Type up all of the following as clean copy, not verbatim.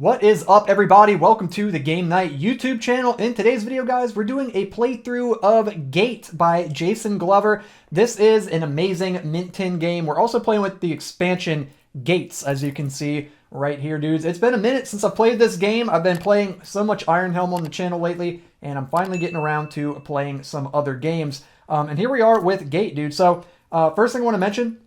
What is up, everybody? Welcome to the Game Night YouTube channel. In today's video, guys, we're doing a playthrough of Gate by Jason Glover. This is an amazing Mint Tin game. We're also playing with the expansion Gates, as you can see right here, dudes. It's been a minute since I played this game. I've been playing so much Iron Helm on the channel lately, and I'm finally getting around to playing some other games. And here we are with Gate, dude. So first thing I want to mention,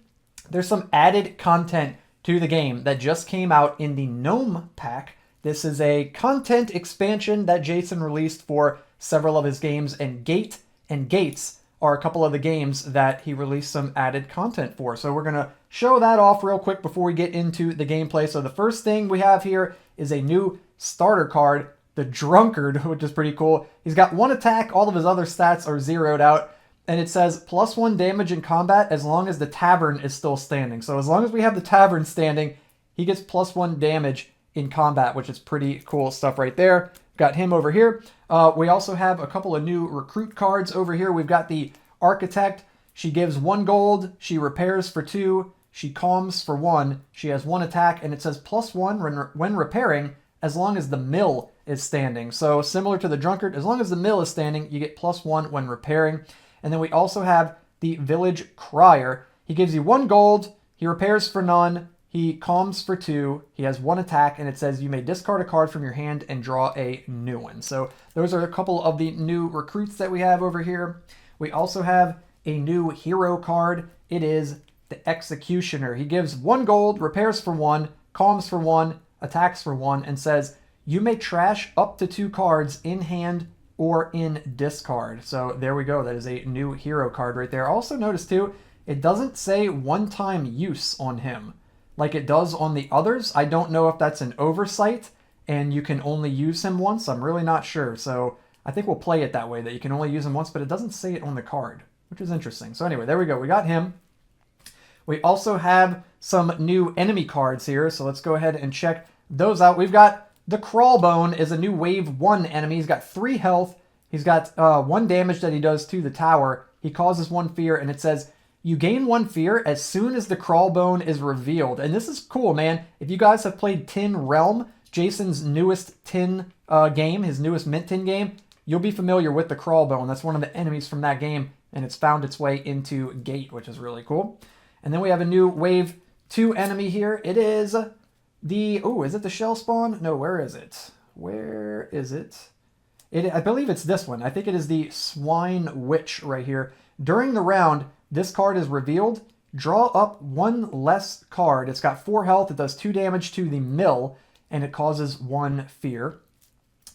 there's some added content to the game that just came out in the Gnome Pack. This is a content expansion that Jason released for several of his games, and Gate and Gates are a couple of the games that he released some added content for. So we're going to show that off real quick before we get into the gameplay. So the first thing we have here is a new starter card, the Drunkard, which is pretty cool. He's got one attack, all of his other stats are zeroed out. And it says +1 damage in combat as long as the tavern is still standing. So as long as we have the tavern standing, he gets +1 damage in combat, which is pretty cool stuff right there. Got him over here. We also have a couple of new recruit cards over here. We've got the Architect. She gives 1 gold. She repairs for 2. She calms for 1. She has 1 attack, and it says +1 when repairing as long as the mill is standing. So similar to the Drunkard, as long as the mill is standing, you get +1 when repairing. And then we also have the Village Crier. He gives you 1 gold, he repairs for none, he calms for 2, he has 1 attack, and it says you may discard a card from your hand and draw a new one. So those are a couple of the new recruits that we have over here. We also have a new hero card. It is the Executioner. He gives 1 gold, repairs for 1, calms for 1, attacks for 1, and says you may trash up to 2 cards in hand or in discard. So there we go. That is a new hero card right there. Also notice too, it doesn't say one-time use on him like it does on the others. I don't know if that's an oversight and you can only use him once. I'm really not sure. So I think we'll play it that way, that you can only use him once, but it doesn't say it on the card, which is interesting. So anyway, there we go. We got him. We also have some new enemy cards here. So let's go ahead and check those out. We've got the Crawlbone is a new Wave 1 enemy. He's got 3 health. He's got 1 damage that he does to the tower. He causes 1 fear, and it says, you gain 1 fear as soon as the Crawlbone is revealed. And this is cool, man. If you guys have played Tin Realm, Jason's newest Tin game, his newest Mint Tin game, you'll be familiar with the Crawlbone. That's one of the enemies from that game, and it's found its way into Gate, which is really cool. And then we have a new Wave 2 enemy here. It is is it the shell spawn? No, where is it? Where is it? I believe it's this one. I think it is the Swine Witch right here. During the round, this card is revealed. Draw up 1 less card. It's got 4 health. It does 2 damage to the mill, and it causes 1 fear.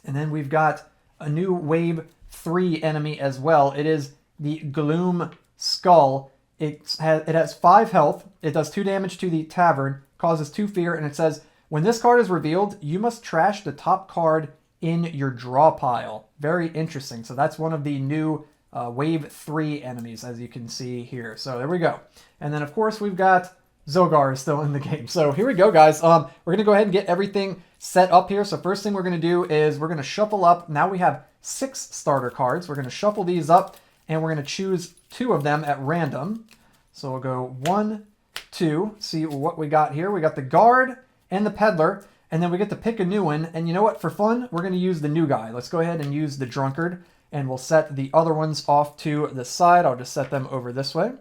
And then we've got a new Wave 3 enemy as well. It is the Gloom Skull. It has 5 health. It does 2 damage to the tavern, causes 2 fear, and it says, when this card is revealed, you must trash the top card in your draw pile. Very interesting. So that's one of the new Wave 3 enemies, as you can see here. So there we go. And then, of course, we've got Zogar is still in the game. So here we go, guys. We're going to go ahead and get everything set up here. So first thing we're going to do is we're going to shuffle up. Now we have 6 starter cards. We're going to shuffle these up, and we're going to choose 2 of them at random. So we'll go 1, 2, see what we got here. We got the Guard and the Peddler, and then we get to pick a new one. And you know what? For fun, we're going to use the new guy. Let's go ahead and use the Drunkard, and we'll set the other ones off to the side. I'll just set them over this way.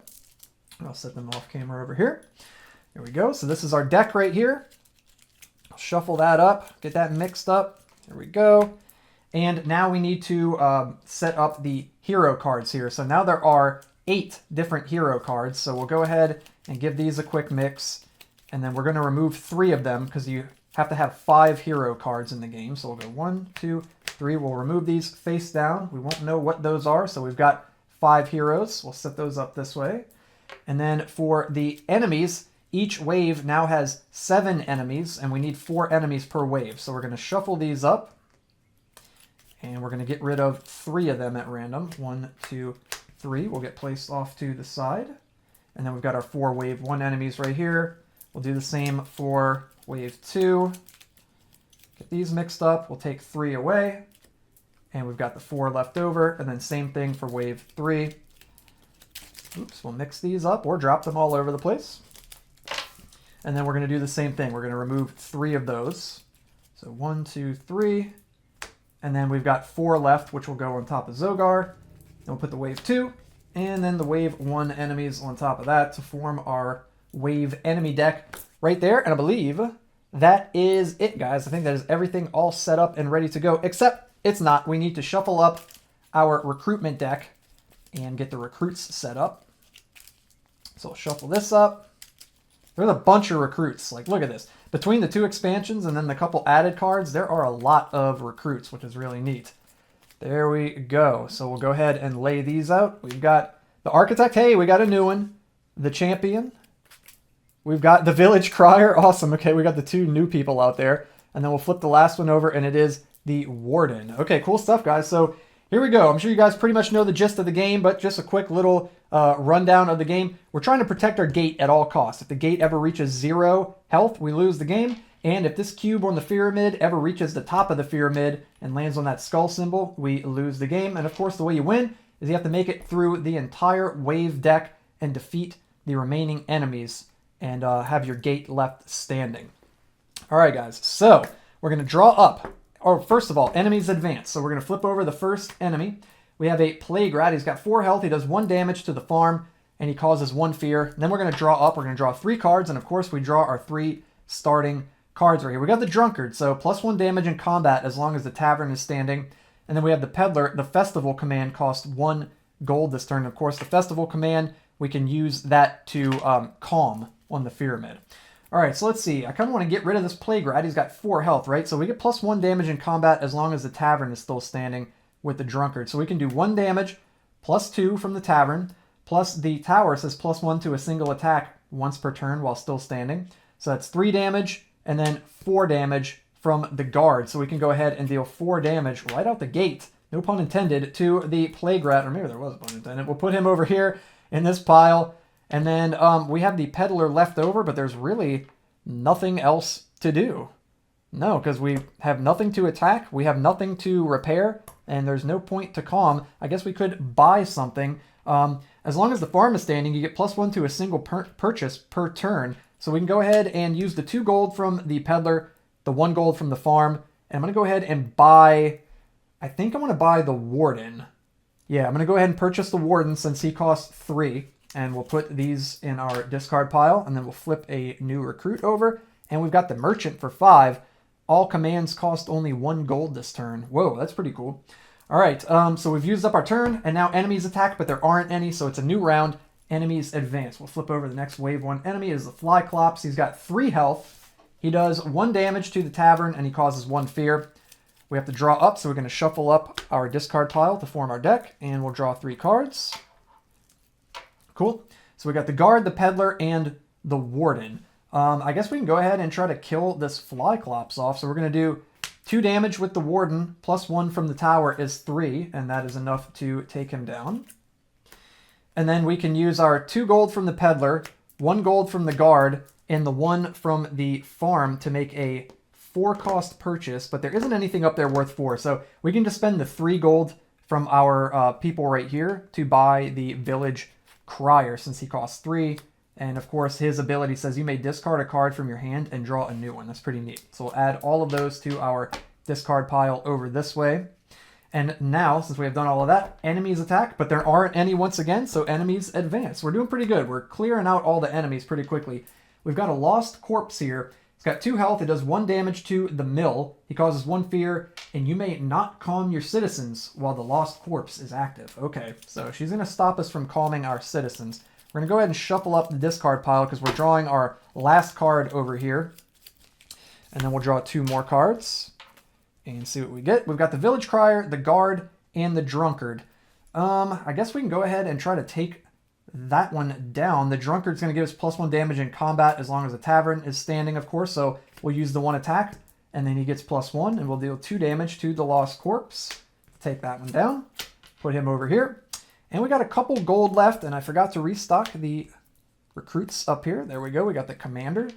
I'll set them off camera over here. There we go. So this is our deck right here. I'll shuffle that up, get that mixed up. There we go. And now we need to set up the hero cards here. So now there are 8 different hero cards. So we'll go ahead and give these a quick mix. And then we're going to remove 3 of them because you have to have 5 hero cards in the game. So we'll go 1, 2, 3. We'll remove these face down. We won't know what those are. So we've got 5 heroes. We'll set those up this way. And then for the enemies, each wave now has 7 enemies. And we need 4 enemies per wave. So we're going to shuffle these up. And we're going to get rid of 3 of them at random. 1, 2, 3 will get placed off to the side. And then we've got our 4 Wave 1 enemies right here. We'll do the same for Wave 2. Get these mixed up. We'll take 3 away. And we've got the 4 left over. And then same thing for Wave 3. Oops, we'll mix these up or drop them all over the place. And then we're going to do the same thing. We're going to remove 3 of those. So 1, 2, 3. And then we've got 4 left, which will go on top of Zogar. Then we'll put the wave 2. And then the wave 1 enemies on top of that to form our wave enemy deck right there. And I believe that is it, guys. I think that is everything all set up and ready to go, except it's not. We need to shuffle up our recruitment deck and get the recruits set up. So I'll shuffle this up. There's a bunch of recruits. Like, look at this. Between the 2 expansions and then the couple added cards, there are a lot of recruits, which is really neat. There we go. So we'll go ahead and lay these out. We've got the Architect. Hey, we got a new one. The Champion. We've got the Village Crier. Awesome. Okay, we got the 2 new people out there. And then we'll flip the last one over, and it is the Warden. Okay, cool stuff, guys. So here we go. I'm sure you guys pretty much know the gist of the game, but just a quick little rundown of the game. We're trying to protect our gate at all costs. If the gate ever reaches 0 health, we lose the game. And if this cube on the pyramid ever reaches the top of the pyramid and lands on that skull symbol, we lose the game. And of course, the way you win is you have to make it through the entire wave deck and defeat the remaining enemies and have your gate left standing. All right, guys. So we're going to draw up. Or first of all, enemies advance. So we're going to flip over the first enemy. We have a Plague Rat. He's got 4 health. He does 1 damage to the farm, and he causes 1 fear. And then we're going to draw up. We're going to draw 3 cards, and of course, we draw our 3 starting cards right here. We got the Drunkard, so +1 damage in combat as long as the tavern is standing. And then we have the Peddler. The Festival command costs 1 gold this turn. Of course, the Festival command, we can use that to calm on the pyramid. All right, so let's see. I kind of want to get rid of this Plague Rat. He's got 4 health, right? So we get +1 damage in combat as long as the tavern is still standing with the Drunkard. So we can do 1 damage, +2 from the tavern, plus the tower says +1 to a single attack once per turn while still standing. So that's 3 damage, and then 4 damage from the guard. So we can go ahead and deal 4 damage right out the gate, no pun intended, to the Plague Rat. Or maybe there was a pun intended. We'll put him over here in this pile. And then we have the Peddler left over, but there's really nothing else to do. No, because we have nothing to attack, we have nothing to repair, and there's no point to calm. I guess we could buy something. As long as the farm is standing, you get +1 to a single purchase per turn. So we can go ahead and use the 2 gold from the Peddler, the 1 gold from the farm, and I'm going to go ahead and buy, I think I'm going to buy the Warden. Yeah, I'm going to go ahead and purchase the Warden since he costs 3. And we'll put these in our discard pile, and then we'll flip a new recruit over. And we've got the Merchant for 5. All commands cost only 1 gold this turn. Whoa, that's pretty cool. All right, so we've used up our turn, and now enemies attack, but there aren't any, so it's a new round. Enemies advance. We'll flip over the next wave 1 enemy is the Flyclops. He's got 3 health. He does 1 damage to the tavern, and he causes 1 fear. We have to draw up, so we're going to shuffle up our discard pile to form our deck, and we'll draw 3 cards. Cool. So we got the Guard, the Peddler, and the Warden. I guess we can go ahead and try to kill this Flyclops off. So we're going to do 2 damage with the Warden, +1 from the tower is 3, and that is enough to take him down. And then we can use our 2 gold from the Peddler, 1 gold from the Guard, and the 1 from the farm to make a 4-cost purchase, but there isn't anything up there worth 4. So we can just spend the 3 gold from our people right here to buy the Village Crier since he costs 3. And of course, his ability says you may discard a card from your hand and draw a new one. That's pretty neat. So we'll add all of those to our discard pile over this way. And now, since we have done all of that, enemies attack, but there aren't any once again, so enemies advance. We're doing pretty good. We're clearing out all the enemies pretty quickly. We've got a Lost Corpse here. It's got 2 health. It does 1 damage to the mill. He causes 1 fear, and you may not calm your citizens while the Lost Corpse is active. Okay, so she's going to stop us from calming our citizens. We're going to go ahead and shuffle up the discard pile because we're drawing our last card over here. And then we'll draw 2 more cards and see what we get. We've got the Village Crier, the Guard, and the Drunkard. I guess we can go ahead and try to take that one down. The Drunkard's going to give us +1 damage in combat as long as the tavern is standing, of course. So we'll use the 1 attack, and then he gets +1, and we'll deal 2 damage to the Lost Corpse. Take that one down. Put him over here. And we got a couple gold left, and I forgot to restock the recruits up here. There we go. We got the Commander.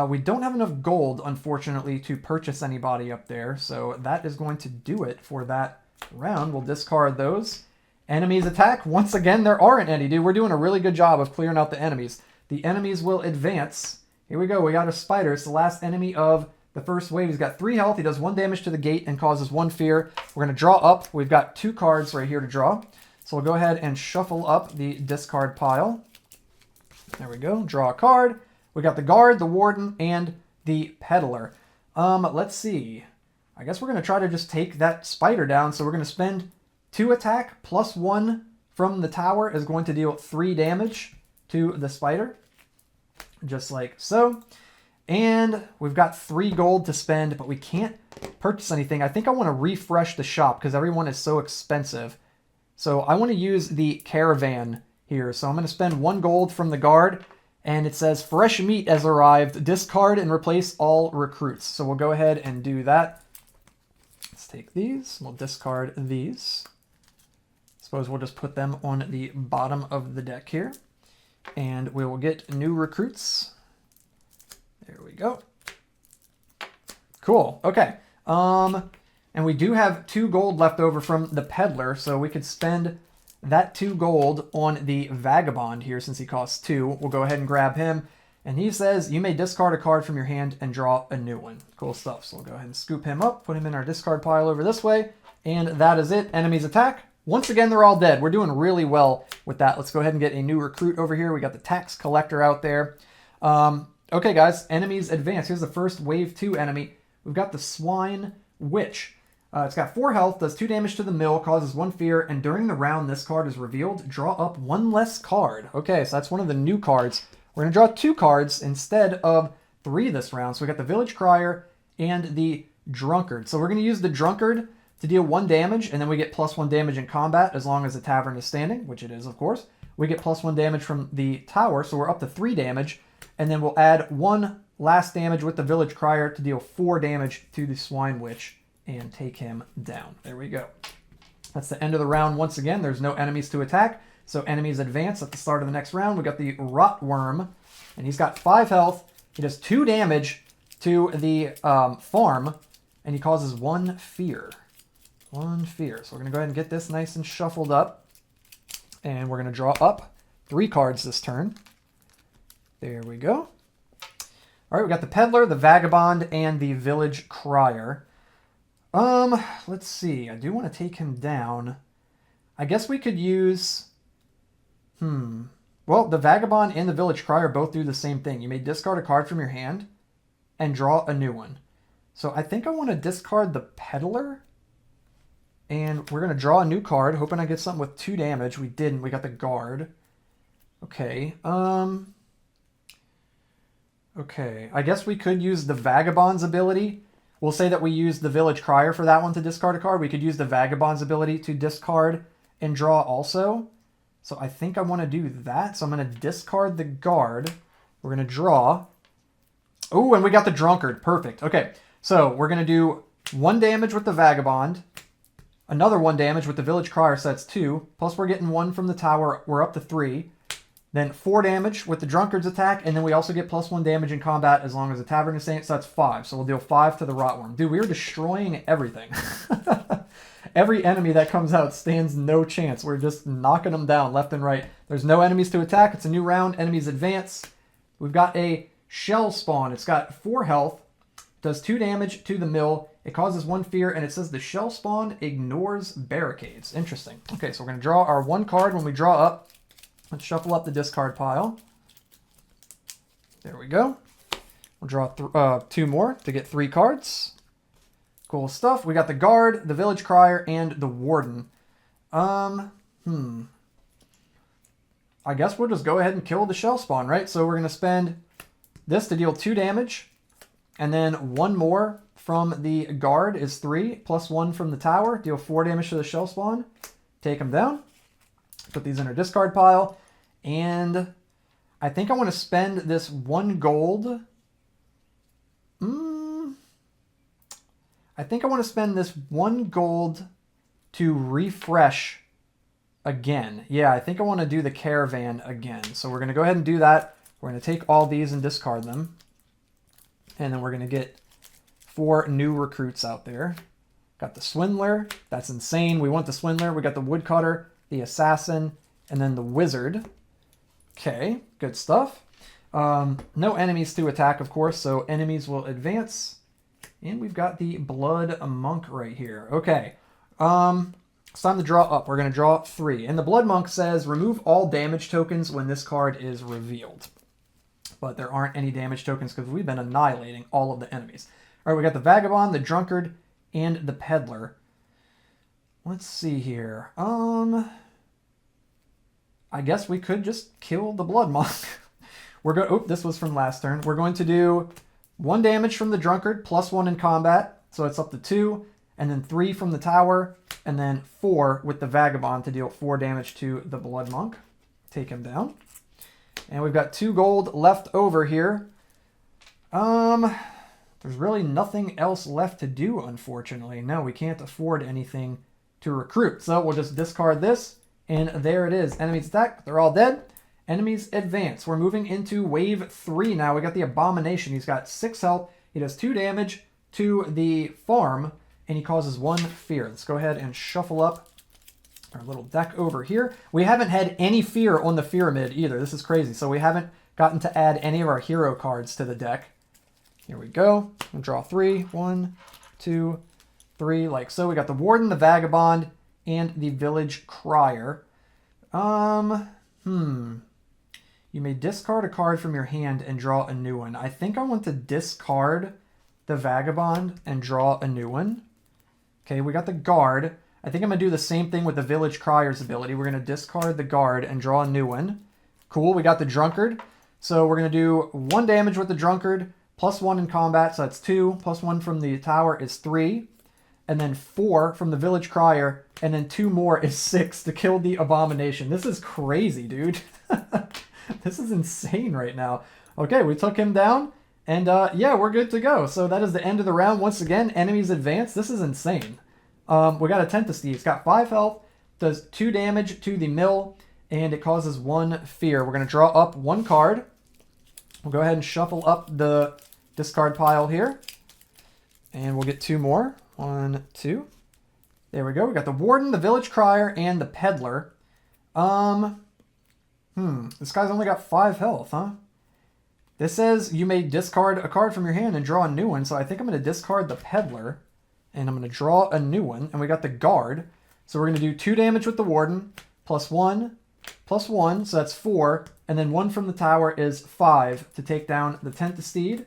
We don't have enough gold, unfortunately, to purchase anybody up there, so that is going to do it for that round. We'll discard those. Enemies attack. Once again, there aren't any, dude. We're doing a really good job of clearing out the enemies. The enemies will advance. Here we go. We got a spider. It's the last enemy of The first wave, he's got 3 health. He does 1 damage to the gate and causes 1 fear. We're going to draw up. We've got 2 cards right here to draw. So we'll go ahead and shuffle up the discard pile. There we go. Draw a card. We got the guard, the warden, and the peddler. Let's see. I guess we're going to try to just take that spider down. So we're going to spend 2 attack plus 1 from the tower is going to deal 3 damage to the spider. Just like so. And we've got 3 gold to spend, but we can't purchase anything. I think I want to refresh the shop because everyone is so expensive. So I want to use the caravan here. So I'm going to spend 1 gold from the guard. And it says, fresh meat has arrived. Discard and replace all recruits. So we'll go ahead and do that. Let's take these. We'll discard these. Suppose we'll just put them on the bottom of the deck here. And we will get new recruits. There we go. Cool. Okay. And we do have 2 gold left over from the peddler. So we could spend that 2 gold on the vagabond here since he costs 2. We'll go ahead and grab him. And he says, you may discard a card from your hand and draw a new one. Cool stuff. So we'll go ahead and scoop him up, put him in our discard pile over this way. And that is it. Enemies attack. Once again, they're all dead. We're doing really well with that. Let's go ahead and get a new recruit over here. We got the tax collector out there. Okay, guys. Enemies advance. Here's the first wave 2 enemy. We've got the swine witch. It's got 4 health, does 2 damage to the mill, causes 1 fear, and during the round this card is revealed, draw up 1 less card. Okay, so that's one of the new cards. We're going to draw 2 cards instead of 3 this round. So we got the Village Crier and the Drunkard. So we're going to use the Drunkard to deal 1 damage, and then we get +1 damage in combat as long as the tavern is standing, which it is, of course. We get +1 damage from the tower, so we're up to 3 damage, and then we'll add 1 last damage with the Village Crier to deal 4 damage to the Swine Witch and take him down. There we go. That's the end of the round once again. There's no enemies to attack, so enemies advance at the start of the next round. We got the Rotworm, and he's got 5 health. He does 2 damage to the farm, and he causes 1 fear. 1 fear. So we're going to go ahead and get this nice and shuffled up, and we're going to draw up 3 cards this turn. There we go. All right, we got the Peddler, the Vagabond, and the Village Crier. Let's see. I do want to take him down. I guess we could use... Well, the Vagabond and the Village Crier both do the same thing. You may discard a card from your hand and draw a new one. So I think I want to discard the Peddler. And we're going to draw a new card, hoping I get something with 2 damage. We didn't. We got the Guard. Okay. Okay. I guess we could use the Vagabond's ability. We'll say that we use the Village Crier for that one to discard a card. We could use the Vagabond's ability to discard and draw also. So I think I want to do that. So I'm going to discard the Guard. We're going to draw. Oh, and we got the Drunkard. Perfect. Okay. So we're going to do 1 damage with the Vagabond. Another 1 damage with the Village Crier, so that's 2. Plus we're getting 1 from the tower. We're up to 3. Then 4 damage with the Drunkard's attack, and then we also get +1 damage in combat as long as the tavern is staying, so that's 5. So we'll deal 5 to the Rotworm. Dude, we are destroying everything. Every enemy that comes out stands no chance. We're just knocking them down left and right. There's no enemies to attack. It's a new round. Enemies advance. We've got a Shell Spawn. It's got 4 health. Does 2 damage to the mill. It causes 1 fear, and it says the Shell Spawn ignores barricades. Interesting. Okay, so we're going to draw our 1 card when we draw up. Let's shuffle up the discard pile. There we go. We'll draw 2 more to get 3 cards. Cool stuff. We got the Guard, the Village Crier, and the Warden. I guess we'll just go ahead and kill the Shell Spawn, right? So we're going to spend this to deal 2 damage. And then 1 more from the Guard is 3, plus 1 from the tower. Deal 4 damage to the Shell Spawn. Take them down. Put these in our discard pile. And I think I want to spend this 1 gold. I think I want to spend this 1 gold to refresh again. Yeah, I think I want to do the caravan again. So we're going to go ahead and do that. We're going to take all these and discard them. And then we're going to get 4 new recruits out there. Got the Swindler. That's insane. We want the Swindler. We got the Woodcutter, the Assassin, and then the Wizard. Okay, good stuff. No enemies to attack, of course, so enemies will advance. And we've got the Blood Monk right here. Okay. It's time to draw up. We're going to draw 3. And the Blood Monk says, remove all damage tokens when this card is revealed. But there aren't any damage tokens because we've been annihilating all of the enemies. All right, we got the Vagabond, the Drunkard, and the Peddler. Let's see here. I guess we could just kill the Blood Monk. We're going. Oh, this was from last turn. We're going to do 1 damage from the Drunkard, +1 in combat, so it's up to 2, and then 3 from the Tower, and then 4 with the Vagabond to deal 4 damage to the Blood Monk. Take him down. And we've got 2 gold left over here. There's really nothing else left to do, unfortunately. No, we can't afford anything to recruit. So we'll just discard this, and there it is. Enemies attack. They're all dead. Enemies advance. We're moving into wave 3 now. We got the Abomination. He's got 6 health. He does 2 damage to the farm, and he causes 1 fear. Let's go ahead and shuffle up our little deck over here. We haven't had any fear on the pyramid either. This is crazy. So we haven't gotten to add any of our hero cards to the deck. Here we go. We'll draw 3. 1, 2, 3, like so. We got the Warden, the Vagabond, and the Village Crier. You may discard a card from your hand and draw a new one. I think I want to discard the Vagabond and draw a new one. Okay, we got the Guard. I think I'm going to do the same thing with the Village Crier's ability. We're going to discard the Guard and draw a new one. Cool, we got the Drunkard. So we're going to do 1 damage with the Drunkard, +1 in combat, so that's 2, +1 from the Tower is 3, and then 4 from the Village Crier, and then 2 more is 6 to kill the Abomination. This is crazy, dude. This is insane right now. Okay, we took him down, and yeah, we're good to go. So that is the end of the round. Once again, enemies advance. This is insane. We got a Tempesty. It's got 5 health, does 2 damage to the mill, and it causes 1 fear. We're going to draw up 1 card. We'll go ahead and shuffle up the discard pile here, and we'll get 2 more. 1, 2. There we go. We got the Warden, the Village Crier, and the Peddler. This guy's only got 5 health, huh? This says you may discard a card from your hand and draw a new one, so I think I'm going to discard the Peddler, and I'm going to draw a new one, and we got the Guard. So we're going to do 2 damage with the Warden, +1, +1, so that's 4, and then 1 from the Tower is 5 to take down the Tempesty.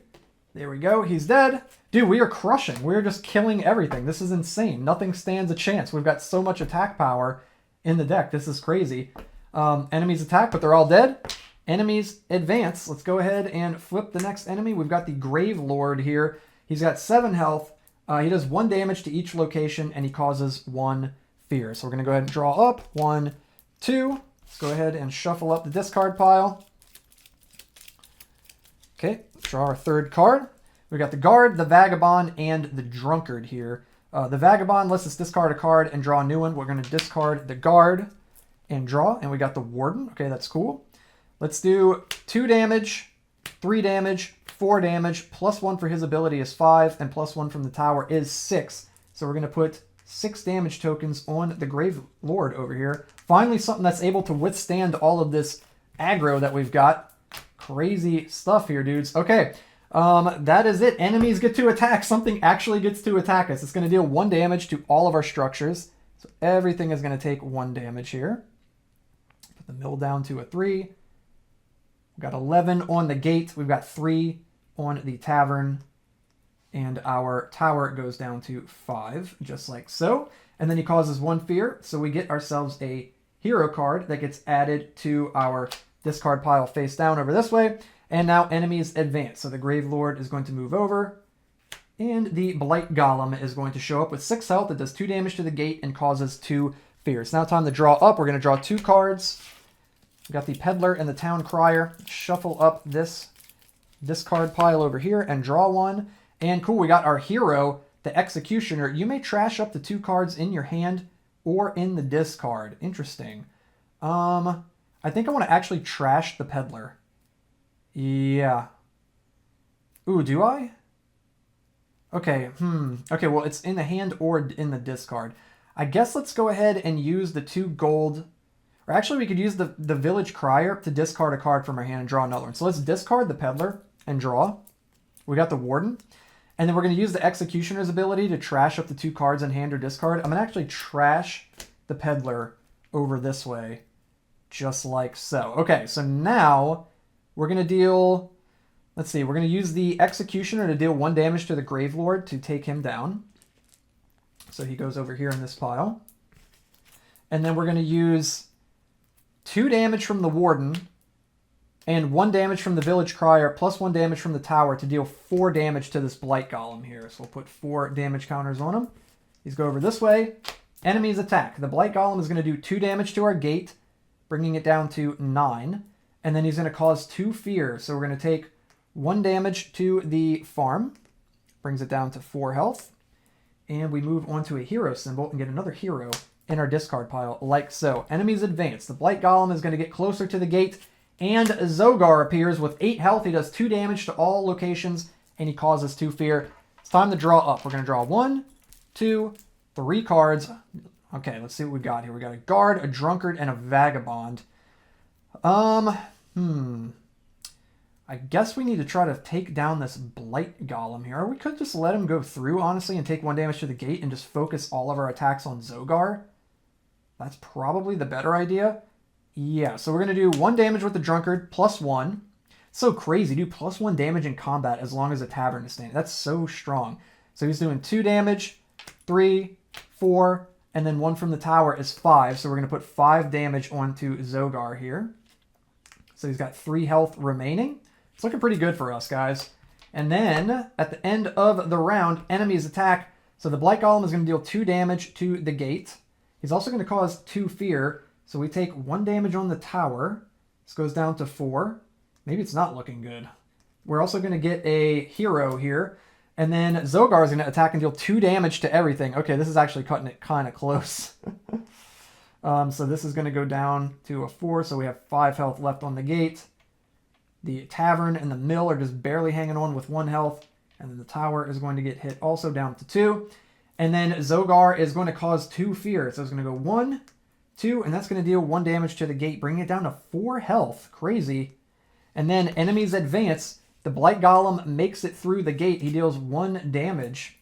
There we go. He's dead. Dude, we are crushing. We're just killing everything. This is insane. Nothing stands a chance. We've got so much attack power in the deck. This is crazy. Enemies attack, but they're all dead. Enemies advance. Let's go ahead and flip the next enemy. We've got the Grave Lord here. He's got 7 health. He does 1 damage to each location, and he causes 1 fear. So we're going to go ahead and draw up. 1, 2. Let's go ahead and shuffle up the discard pile. Okay, draw our 3rd card. We got the Guard, the Vagabond, and the Drunkard here. The Vagabond lets us discard a card and draw a new one. We're going to discard the Guard and draw, and we got the Warden. Okay, that's cool. Let's do 2 damage, 3 damage, 4 damage, +1 for his ability is 5, and +1 from the Tower is 6. So we're going to put 6 damage tokens on the Grave Lord over here. Finally, something that's able to withstand all of this aggro that we've got. Crazy stuff here, dudes. Okay, that is it. Enemies get to attack. Something actually gets to attack us. It's going to deal 1 damage to all of our structures. So everything is going to take 1 damage here. Put the mill down to a 3. We've got 11 on the gate. We've got 3 on the tavern. And our tower goes down to 5, just like so. And then he causes 1 fear. So we get ourselves a hero card that gets added to our discard pile face down over this way. And now enemies advance. So the Grave Lord is going to move over. And the Blight Golem is going to show up with 6 health. It does 2 damage to the gate and causes 2 fears. Now time to draw up. We're going to draw 2 cards. We've got the Peddler and the Town Crier. Shuffle up this discard pile over here and draw 1. And cool, we got our hero, the Executioner. You may trash up to 2 cards in your hand or in the discard. Interesting. I think I want to actually trash the Peddler. Yeah. Ooh, do I? Okay, Okay, well, it's in the hand or in the discard. I guess let's go ahead and use the 2 gold. Or actually, we could use the Village Crier to discard a card from our hand and draw another one. So let's discard the Peddler and draw. We got the Warden. And then we're going to use the Executioner's ability to trash up the 2 cards in hand or discard. I'm going to actually trash the Peddler over this way, just like so. Okay, so now we're going to deal... Let's see, we're going to use the Executioner to deal 1 damage to the Gravelord to take him down. So he goes over here in this pile. And then we're going to use 2 damage from the Warden and 1 damage from the Village Crier plus 1 damage from the Tower to deal 4 damage to this Blight Golem here. So we'll put 4 damage counters on him. These go over this way. Enemies attack. The Blight Golem is going to do 2 damage to our gate, bringing it down to 9. And then he's going to cause 2 fear. So we're going to take 1 damage to the farm, brings it down to 4 health. And we move on to a hero symbol and get another hero in our discard pile, like so. Enemies advance. The Blight Golem is going to get closer to the gate, and Zogar appears with 8 health. He does 2 damage to all locations, and he causes 2 fear. It's time to draw up. We're going to draw 1, 2, 3 cards. Okay, let's see what we got here. We got a Guard, a Drunkard, and a Vagabond. I guess we need to try to take down this Blight Golem here. Or we could just let him go through, honestly, and take 1 damage to the gate and just focus all of our attacks on Zogar. That's probably the better idea. Yeah, so we're going to do 1 damage with the Drunkard, plus 1. It's so crazy, do plus 1 damage in combat as long as a Tavern is standing. That's so strong. So he's doing 2 damage, 3, 4, and then 1 from the Tower is 5. So we're going to put 5 damage onto Zogar here. So he's got 3 health remaining. It's looking pretty good for us, guys. And then, at the end of the round, enemies attack. So the Blight Golem is going to deal 2 damage to the gate. He's also going to cause 2 fear. So we take 1 damage on the Tower. This goes down to 4. Maybe it's not looking good. We're also going to get a hero here. And then Zogar is going to attack and deal 2 damage to everything. Okay, this is actually cutting it kind of close. So this is going to go down to a 4. So we have 5 health left on the gate. The Tavern and the Mill are just barely hanging on with 1 health. And then the Tower is going to get hit also down to 2. And then Zogar is going to cause 2 fear. So it's going to go 1, 2, and that's going to deal 1 damage to the gate, bringing it down to 4 health. Crazy. And then enemies advance. The Blight Golem makes it through the gate. He deals 1 damage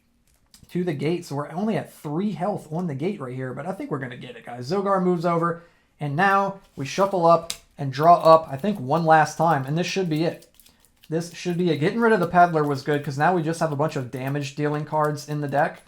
to the gate. So we're only at 3 health on the gate right here. But I think we're going to get it, guys. Zogar moves over. And now we shuffle up and draw up, I think, 1 last time. And this should be it. This should be it. Getting rid of the Peddler was good because now we just have a bunch of damage dealing cards in the deck.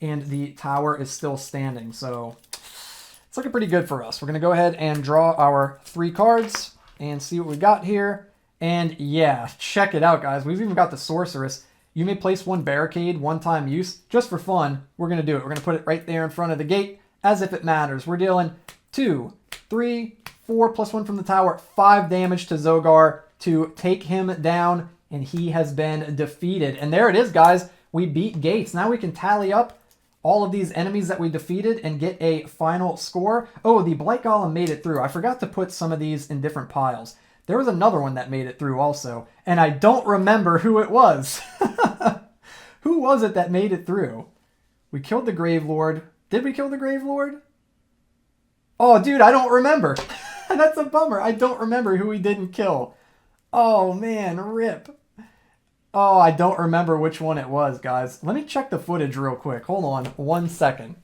And the Tower is still standing. So it's looking pretty good for us. We're going to go ahead and draw our 3 cards and see what we got here. And yeah, check it out, guys. We've even got the Sorceress. You may place 1 barricade, 1-time use. Just for fun, we're going to do it. We're going to put it right there in front of the gate as if it matters. We're dealing 2, 3, 4, plus 1 from the Tower, 5 damage to Zogar to take him down, and he has been defeated. And there it is, guys. We beat Gates. Now we can tally up all of these enemies that we defeated and get a final score. Oh, the Blight Golem made it through. I forgot to put some of these in different piles. There was another one that made it through also, and I don't remember who it was. Who was it that made it through? We killed the Gravelord. Did we kill the Gravelord? Oh, dude, I don't remember. That's a bummer. I don't remember who we didn't kill. Oh, man, rip. Oh, I don't remember which one it was, guys. Let me check the footage real quick. Hold on 1 second.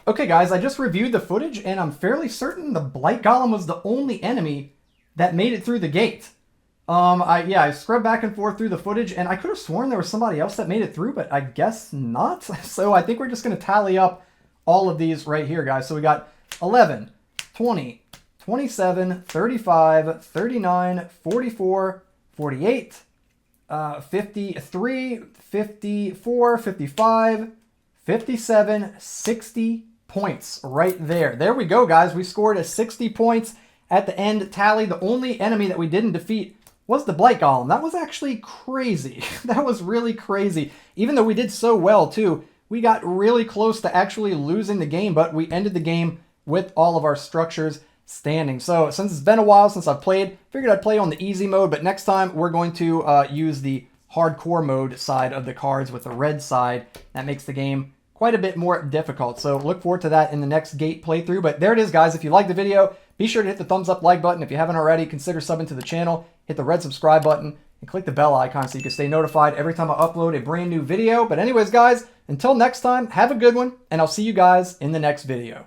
Okay, guys, I just reviewed the footage, and I'm fairly certain the Blight Golem was the only enemy that made it through the gate. I scrubbed back and forth through the footage, and I could have sworn there was somebody else that made it through, but I guess not. So I think we're just going to tally up all of these right here, guys. So we got 11, 20, 27, 35, 39, 44, 48, 53, 54, 55, 57, 60 points right there. There we go, guys. We scored a 60 points at the end tally. The only enemy that we didn't defeat was the Blight Golem. That was actually crazy. That was really crazy. Even though we did so well, too, we got really close to actually losing the game, but we ended the game with all of our structures standing. So since it's been a while since I've played, figured I'd play on the easy mode, but next time we're going to use the hardcore mode side of the cards with the red side. That makes the game quite a bit more difficult. So look forward to that in the next Gate playthrough. But there it is, guys. If you liked the video, be sure to hit the thumbs up like button. If you haven't already, consider subbing to the channel. Hit the red subscribe button. and click the bell icon so you can stay notified every time I upload a brand new video. But anyways, guys, until next time, have a good one, and I'll see you guys in the next video.